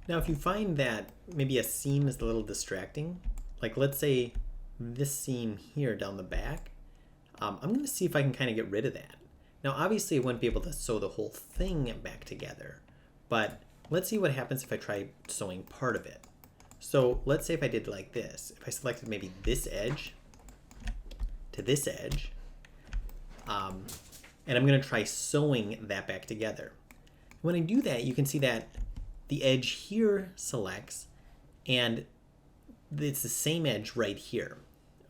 Now, if you find that maybe a seam is a little distracting, like let's say this seam here down the back, I'm going to see if I can kind of get rid of that. Now, obviously, I wouldn't be able to sew the whole thing back together, but let's see what happens if I try sewing part of it. So let's say if I did like this, if I selected maybe this edge to this edge, and I'm going to try sewing that back together. When I do that, you can see that the edge here selects, and it's the same edge right here.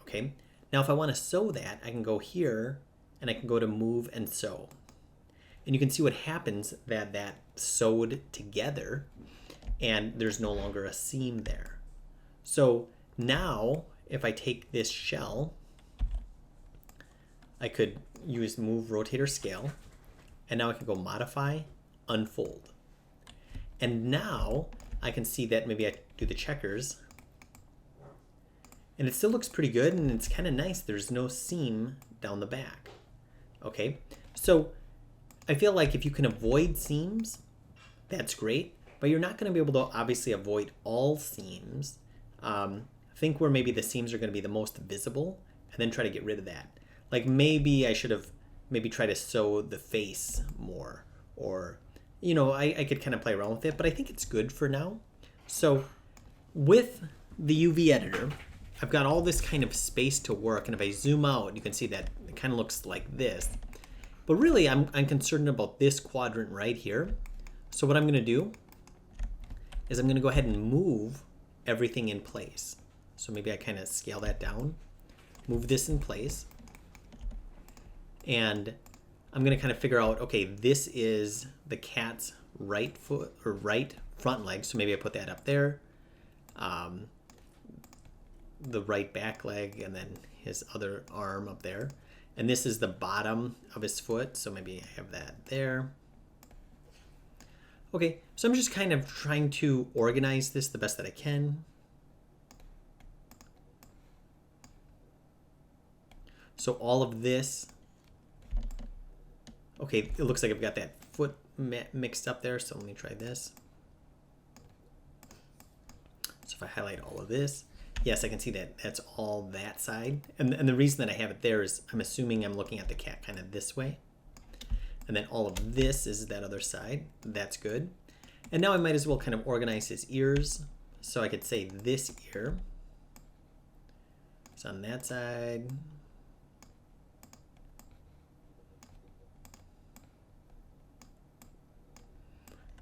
Okay. Now, if I want to sew that, I can go here and I can go to move and sew. And you can see what happens that sewed together and there's no longer a seam there. So now if I take this shell, I could use move, rotate, or scale. And now I can go modify, unfold. And now I can see that maybe I do the checkers. And it still looks pretty good, and it's kind of nice. There's no seam down the back. Okay, so I feel like if you can avoid seams, that's great, but you're not going to be able to obviously avoid all seams. Think where maybe the seams are going to be the most visible, and then try to get rid of that. Like maybe I should have maybe tried to sew the face more, or you know, I could kind of play around with it, but I think it's good for now. So with the UV editor, I've got all this kind of space to work, and if I zoom out, you can see that it kind of looks like this. But really, I'm concerned about this quadrant right here. So what I'm going to do is I'm going to go ahead and move everything in place. So maybe I kind of scale that down, move this in place, and I'm going to kind of figure out, okay, this is the cat's right foot or right front leg, so maybe I put that up there. The right back leg, and then his other arm up there. And this is the bottom of his foot, so maybe I have that there. Okay, so I'm just kind of trying to organize this the best that I can. So all of this, okay, it looks like I've got that foot mixed up there, so let me try this. So if I highlight all of this, yes, I can see that that's all that side. And the reason that I have it there is I'm assuming I'm looking at the cat kind of this way. And then all of this is that other side. That's good. And now I might as well kind of organize his ears. So I could say this ear is on that side.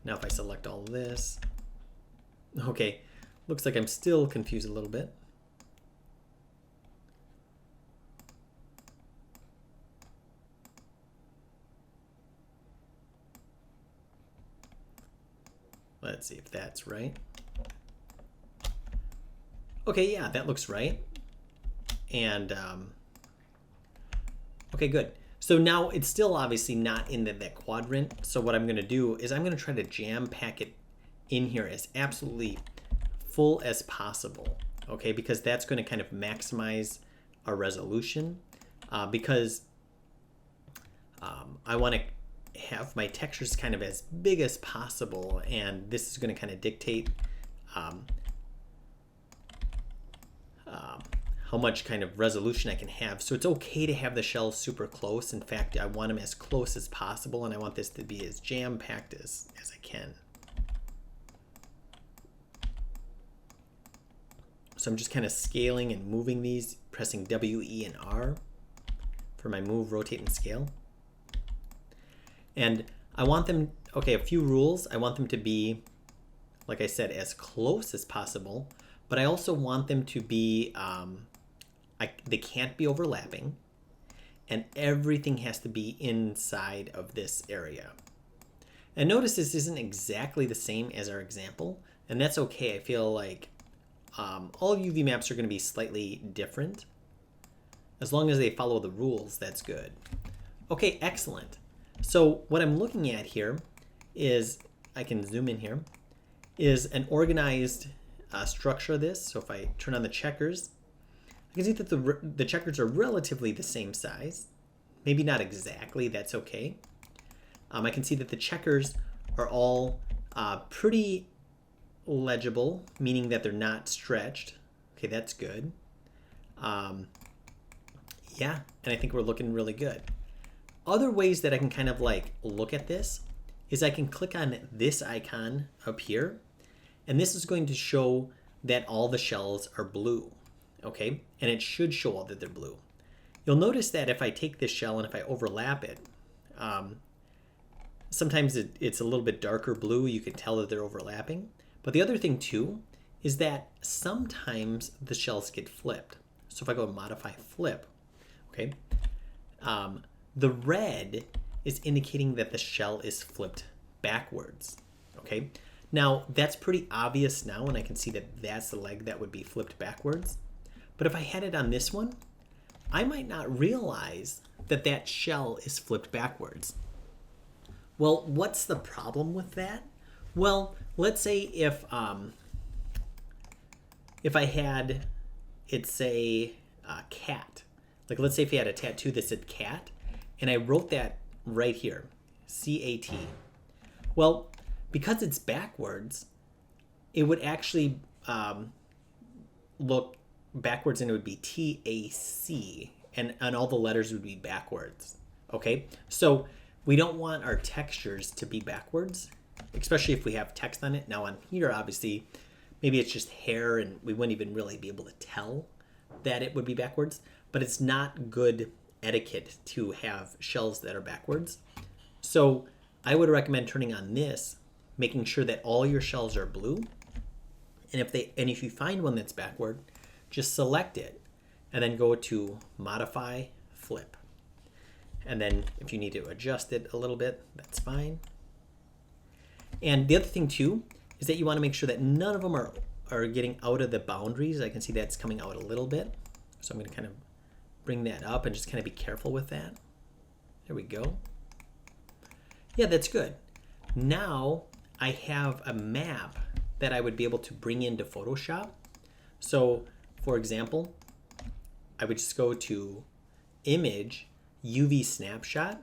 Now if I select all this, okay, looks like I'm still confused a little bit. Let's see if that's right. Okay, yeah, that looks right. And okay, good. So now it's still obviously not in that quadrant. So what I'm going to do is I'm going to try to jam pack it in here as absolutely full as possible, okay, because that's going to kind of maximize our resolution, because I want to have my textures kind of as big as possible, and this is going to kind of dictate how much kind of resolution I can have. So it's okay to have the shells super close. In fact, I want them as close as possible, and I want this to be as jam-packed as I can. So I'm just kind of scaling and moving these, pressing W, E, and R for my move, rotate, and scale. And I want them, okay, a few rules. I want them to be, like I said, as close as possible, but I also want them to be, they can't be overlapping, and everything has to be inside of this area. And notice this isn't exactly the same as our example, and that's okay. I feel like all UV maps are going to be slightly different. As long as they follow the rules, that's good. Okay, excellent. So what I'm looking at here is, I can zoom in here, is an organized structure of this. So if I turn on the checkers, I can see that the checkers are relatively the same size. Maybe not exactly, that's okay. I can see that the checkers are all pretty legible, meaning that they're not stretched. Okay, that's good. Yeah, and I think we're looking really good. Other ways that I can kind of like look at this is I can click on this icon up here, and this is going to show that all the shells are blue, okay? And it should show all that they're blue. You'll notice that if I take this shell and if I overlap it, sometimes it's a little bit darker blue. You can tell that they're overlapping. But the other thing too is that sometimes the shells get flipped. So if I go modify flip, okay, the red is indicating that the shell is flipped backwards, okay? Now that's pretty obvious now, and I can see that that's the leg that would be flipped backwards. But if I had it on this one, I might not realize that that shell is flipped backwards. Well, what's the problem with that? Well, let's say if I had it say cat, like let's say if you had a tattoo that said cat, and I wrote that right here, C-A-T. Well, because it's backwards, it would actually look backwards, and it would be T-A-C, and all the letters would be backwards, okay? So we don't want our textures to be backwards, especially if we have text on it. Now on here, obviously, maybe it's just hair and we wouldn't even really be able to tell that it would be backwards, but it's not good etiquette to have shells that are backwards. So I would recommend turning on this, making sure that all your shells are blue. And if you find one that's backward, just select it and then go to modify flip. And then if you need to adjust it a little bit, that's fine. And the other thing too is that you want to make sure that none of them are getting out of the boundaries. I can see that's coming out a little bit. So I'm going to kind of bring that up and just kind of be careful with that. There we go. Yeah, that's good. Now I have a map that I would be able to bring into Photoshop. So for example, I would just go to Image, UV Snapshot,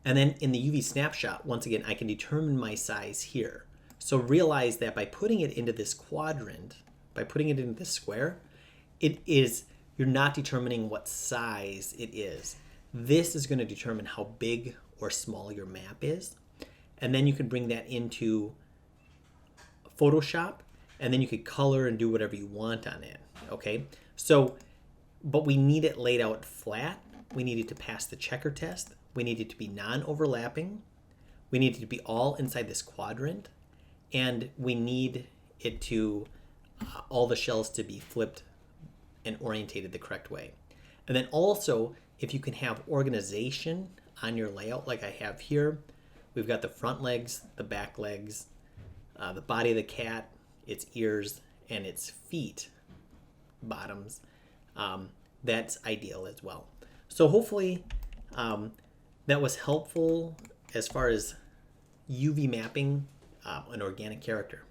and then in the UV Snapshot, once again, I can determine my size here. So realize that by putting it into this quadrant, by putting it into this square, you're not determining what size it is. This is going to determine how big or small your map is. And then you can bring that into Photoshop, and then you could color and do whatever you want on it, okay? So, but we need it laid out flat. We need it to pass the checker test. We need it to be non-overlapping. We need it to be all inside this quadrant. And we need it to, all the shells to be flipped and orientated the correct way. And then also, if you can have organization on your layout like I have here, we've got the front legs, the back legs, the body of the cat, its ears, and its feet, bottoms. That's ideal as well. So hopefully that was helpful as far as UV mapping an organic character.